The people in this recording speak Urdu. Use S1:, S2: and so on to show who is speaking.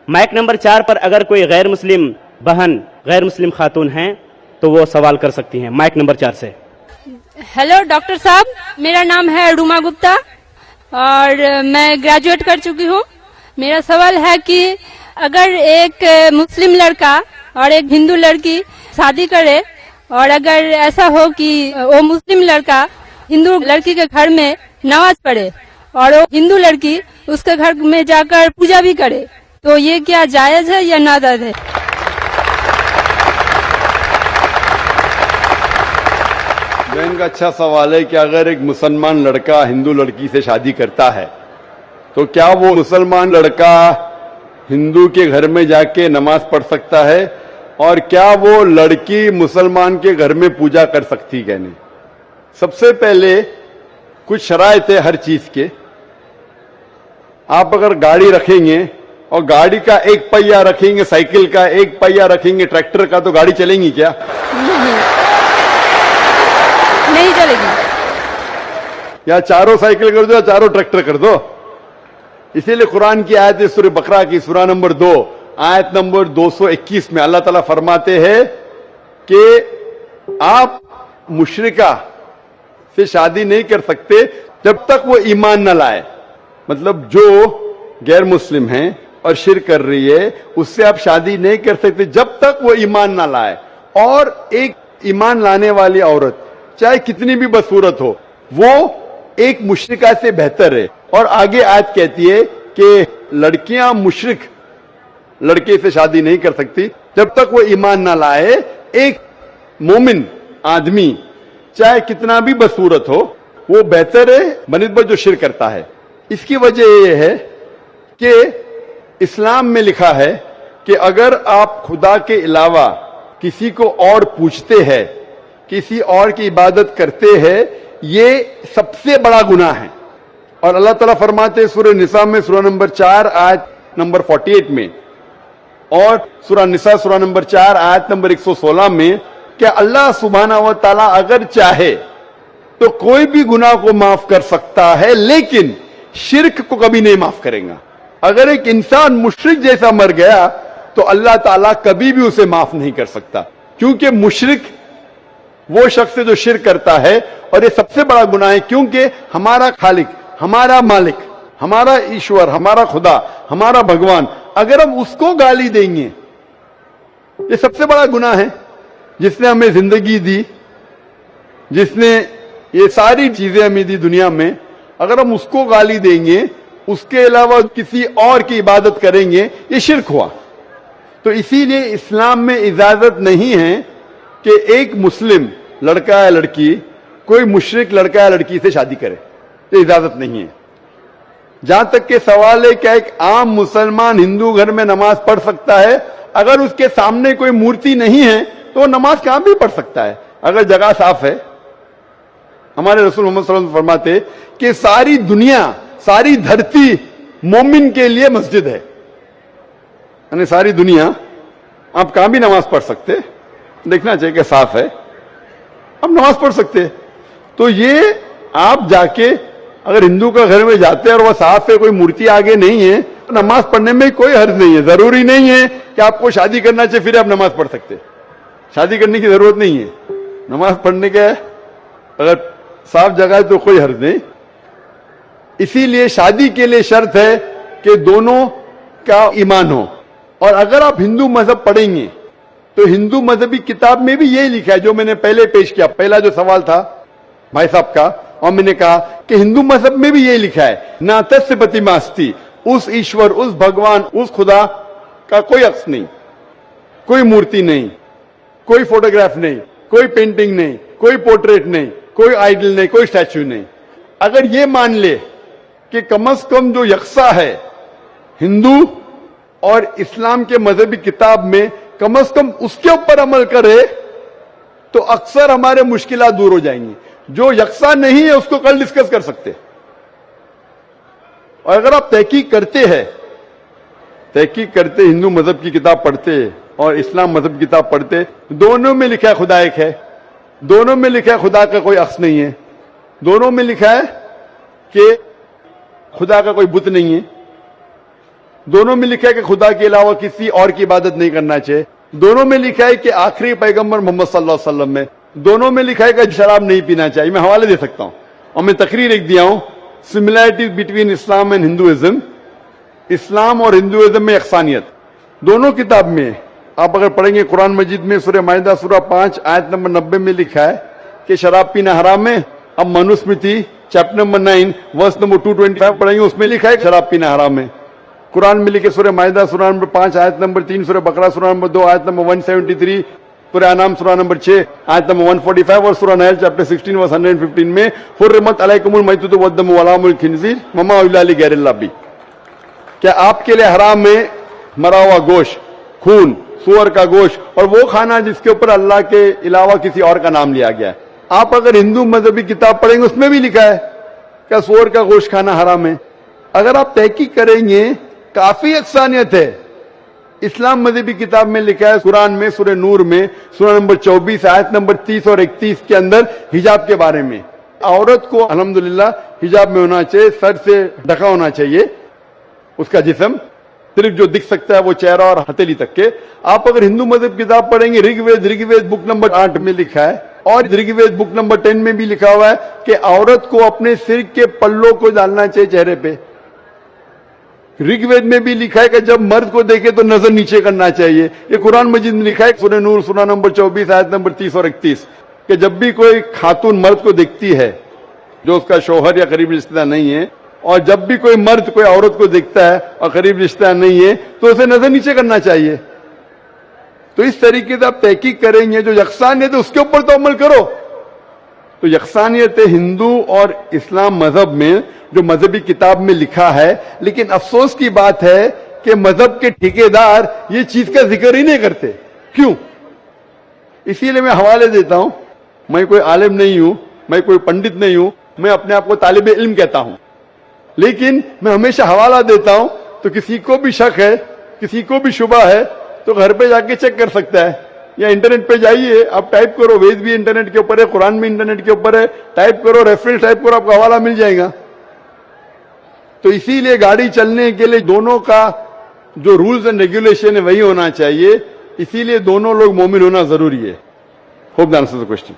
S1: مائک نمبر 4 پر اگر کوئی غیر مسلم بہن غیر مسلم خاتون ہیں تو وہ سوال کر سکتی ہیں. مائک نمبر 4 سے.
S2: ہیلو ڈاکٹر صاحب، میرا نام ہے روما گپتا اور میں گریجویٹ کر چکی ہوں. میرا سوال ہے کہ اگر ایک مسلم لڑکا اور ایک ہندو لڑکی شادی کرے اور اگر ایسا ہو کہ وہ مسلم لڑکا ہندو لڑکی کے گھر میں نماز پڑھے اور وہ ہندو لڑکی اس کے گھر میں جا کر پوجا بھی کرے، تو یہ کیا جائز ہے یا ناجائز ہے؟
S3: بہن کا اچھا سوال ہے کہ اگر ایک مسلمان لڑکا ہندو لڑکی سے شادی کرتا ہے تو کیا وہ مسلمان لڑکا ہندو کے گھر میں جا کے نماز پڑھ سکتا ہے، اور کیا وہ لڑکی مسلمان کے گھر میں پوجا کر سکتی کہ نہیں؟ سب سے پہلے کچھ شرائط ہے ہر چیز کے. آپ اگر گاڑی رکھیں گے اور گاڑی کا ایک پہیا رکھیں گے، سائیکل کا ایک پہیا رکھیں گے، ٹریکٹر کا، تو گاڑی چلیں گی کیا؟
S2: نہیں چلے گی.
S3: یا چاروں سائیکل کر دو یا چاروں ٹریکٹر کر دو. اسی لیے قرآن کی آیت ہے سورہ بقرہ کی سورہ نمبر 2 آیت نمبر 221 میں اللہ تعالیٰ فرماتے ہیں کہ آپ مشرکہ سے شادی نہیں کر سکتے جب تک وہ ایمان نہ لائے. مطلب جو غیر مسلم ہیں اور شرک کر رہی ہے اس سے آپ شادی نہیں کر سکتے جب تک وہ ایمان نہ لائے. اور ایک ایمان لانے والی عورت چاہے کتنی بھی بدصورت ہو وہ ایک مشرکہ سے بہتر ہے. اور آگے آیت کہتی ہے کہ لڑکیاں مشرک لڑکے سے شادی نہیں کر سکتی جب تک وہ ایمان نہ لائے. ایک مومن آدمی چاہے کتنا بھی بدصورت ہو وہ بہتر ہے بنسبت جو شرک کرتا ہے. اس کی وجہ یہ ہے کہ اسلام میں لکھا ہے کہ اگر آپ خدا کے علاوہ کسی کو اور پوچھتے ہیں، کسی اور کی عبادت کرتے ہیں، یہ سب سے بڑا گناہ ہے. اور اللہ تعالیٰ فرماتے ہیں سورہ نساء میں سورہ نمبر 4 آیت نمبر 48 میں اور سورہ نساء سورہ نمبر 4 آیت نمبر 116 میں کہ اللہ سبحانہ و تعالیٰ اگر چاہے تو کوئی بھی گناہ کو معاف کر سکتا ہے لیکن شرک کو کبھی نہیں معاف کرے گا. اگر ایک انسان مشرک جیسا مر گیا تو اللہ تعالیٰ کبھی بھی اسے معاف نہیں کر سکتا، کیونکہ مشرک وہ شخص ہے جو شرک کرتا ہے. اور یہ سب سے بڑا گناہ ہے کیونکہ ہمارا خالق، ہمارا مالک، ہمارا ایشور، ہمارا خدا، ہمارا بھگوان، اگر ہم اس کو گالی دیں گے، یہ سب سے بڑا گناہ ہے. جس نے ہمیں زندگی دی، جس نے یہ ساری چیزیں ہمیں دی دنیا میں، اگر ہم اس کو گالی دیں گے، اس کے علاوہ کسی اور کی عبادت کریں گے، یہ شرک ہوا. تو اسی لیے اسلام میں اجازت نہیں ہے کہ ایک مسلم لڑکا یا لڑکی کوئی مشرک لڑکا یا لڑکی سے شادی کرے، یہ اجازت نہیں ہے. جہاں تک کہ سوال ہے کہ ایک عام مسلمان ہندو گھر میں نماز پڑھ سکتا ہے، اگر اس کے سامنے کوئی مورتی نہیں ہے تو وہ نماز کہاں بھی پڑھ سکتا ہے اگر جگہ صاف ہے. ہمارے رسول محمد صلی اللہ علیہ وسلم فرماتے کہ ساری دنیا، ساری دھرتی مومن کے لیے مسجد ہے. یعنی ساری دنیا آپ کہاں بھی نماز پڑھ سکتے، دیکھنا چاہیے کہ صاف ہے، آپ نماز پڑھ سکتے. تو یہ آپ جا کے اگر ہندو کا گھر میں جاتے ہیں اور وہ صاف ہے، کوئی مورتی آگے نہیں ہے، تو نماز پڑھنے میں کوئی حرج نہیں ہے. ضروری نہیں ہے کہ آپ کو شادی کرنا چاہیے پھر آپ نماز پڑھ سکتے. شادی کرنے کی ضرورت نہیں ہے، نماز پڑھنے کا اگر صاف جگہ ہے تو کوئی حرج نہیں. اسی لیے شادی کے لیے شرط ہے کہ دونوں کا ایمان ہو. اور اگر آپ ہندو مذہب پڑھیں گے تو ہندو مذہبی کتاب میں بھی یہی لکھا ہے جو میں نے پہلے پیش کیا، پہلا جو سوال تھا بھائی صاحب کا، اور میں نے کہا کہ ہندو مذہب میں بھی یہی لکھا ہے نا تسیہ پرتماستی، اس ایشور، اس بھگوان، اس خدا کا کوئی عکس نہیں، کوئی مورتی نہیں، کوئی فوٹوگراف نہیں، کوئی پینٹنگ نہیں، کوئی پورٹریٹ نہیں، کوئی آئیڈل نہیں، کوئی اسٹیچو نہیں. اگر یہ مان لے کہ کم از کم جو یکساں ہے ہندو اور اسلام کے مذہبی کتاب میں، کم از کم اس کے اوپر عمل کرے تو اکثر ہمارے مشکلات دور ہو جائیں گی. جو یکساں نہیں ہے اس کو کل ڈسکس کر سکتے. اور اگر آپ تحقیق کرتے ہندو مذہب کی کتاب پڑھتے اور اسلام مذہب کی کتاب پڑھتے، دونوں میں لکھا ہے خدا ایک ہے، دونوں میں لکھا ہے خدا کا کوئی عکس نہیں ہے، دونوں میں لکھا ہے کہ خدا کا کوئی بت نہیں ہے. دونوں میں لکھا ہے کہ خدا کے علاوہ کسی اور کی عبادت نہیں کرنا چاہیے. دونوں میں لکھا ہے کہ آخری پیغمبر محمد صلی اللہ علیہ وسلم میں. دونوں میں لکھا ہے کہ شراب نہیں پینا چاہیے. میں حوالے دے سکتا ہوں اور میں تقریر ایک دیا ہوں, similarities between Islam and Hinduism. Islam اور ہندوازم میں یکسانیت دونوں کتاب میں. آپ اگر پڑھیں گے قرآن مجید میں سورہ مائدہ سورہ 5 آیت نمبر 90 میں لکھا ہے کہ شراب پینا حرام ہے. اب Manusmriti chapter number 9 verse number 225 پڑھیں گے, اس میں لکھا ہے کہ شراب پینا حرام ہے. قرآن میں لکھے سورہ مائدہ سورہ نمبر 5 آیت نمبر 3, سورہ بقرہ سورہ نمبر 2 آیت نمبر 173, سورہ انعام سورہ نمبر 6 آیت نمبر 145 اور سورہ نحل چیپٹر 16 ورس 115 میں حرمت علیکم المیتۃ والدم ولحم الخنزیر وما اہل لغیر اللہ بھی. کیا آپ کے لیے حرام ہے مرا ہوا گوشت, خون, سور کا گوشت اور وہ کھانا جس کے اوپر اللہ کے علاوہ کسی اور کا نام لیا گیا ہے. آپ اگر ہندو مذہبی کتاب پڑھیں گے اس میں بھی لکھا ہے کہ سور کا گوشت کھانا حرام ہے. اگر آپ تحقیق کریں گے کافی یکسانیت ہے. اسلام مذہبی کتاب میں لکھا ہے قرآن میں سورہ نور میں سورہ نمبر 24 آیت نمبر 30 اور 31 کے اندر حجاب کے بارے میں. عورت کو الحمدللہ حجاب میں ہونا چاہیے, سر سے ڈھکا ہونا چاہیے اس کا جسم, صرف جو دکھ سکتا ہے وہ چہرہ اور ہتھیلی تک کے. آپ اگر ہندو مذہب کتاب پڑھیں گے رگ وید بک نمبر 8 میں لکھا ہے اور رگ وید بک نمبر 10 میں بھی لکھا ہوا ہے کہ عورت کو اپنے سر کے پلوں کو ڈالنا چاہیے چہرے پہ. رگ وید میں بھی لکھا ہے کہ جب مرد کو دیکھے تو نظر نیچے کرنا چاہیے. یہ قرآن مجید میں لکھا ہے سورہ نور سورہ نمبر 24 آیت نمبر 30 اور 31 کہ جب بھی کوئی خاتون مرد کو دیکھتی ہے جو اس کا شوہر یا قریبی رشتہ دار نہیں ہے, اور جب بھی کوئی مرد کوئی عورت کو دیکھتا ہے اور قریب رشتہ دار نہیں ہے تو اسے نظر نیچے کرنا چاہیے. تو اس طریقے سے آپ تحقیق کریں گے جو یکسانیت ہے اس کے اوپر تو عمل کرو. تو یکسانیت ہندو اور اسلام مذہب میں جو مذہبی کتاب میں لکھا ہے, لیکن افسوس کی بات ہے کہ مذہب کے ٹھیکیدار یہ چیز کا ذکر ہی نہیں کرتے. کیوں؟ اسی لیے میں حوالے دیتا ہوں. میں کوئی عالم نہیں ہوں, میں کوئی پنڈت نہیں ہوں, میں اپنے آپ کو طالب علم کہتا ہوں, لیکن میں ہمیشہ حوالہ دیتا ہوں. تو کسی کو بھی شک ہے, کسی کو بھی شبہ ہے تو گھر پہ جا کے چیک کر سکتا ہے, یا انٹرنیٹ پہ جائیے, آپ ٹائپ کرو, وید بھی انٹرنیٹ کے اوپر ہے, قرآن بھی انٹرنیٹ کے اوپر ہے, ٹائپ کرو, ریفرنس ٹائپ کرو, آپ کو حوالہ مل جائے گا. تو اسی لیے گاڑی چلنے کے لیے دونوں کا جو رولز اینڈ ریگولیشن ہے وہی ہونا چاہیے. اسی لیے دونوں لوگ مومن ہونا ضروری ہے. Hope the answer the question.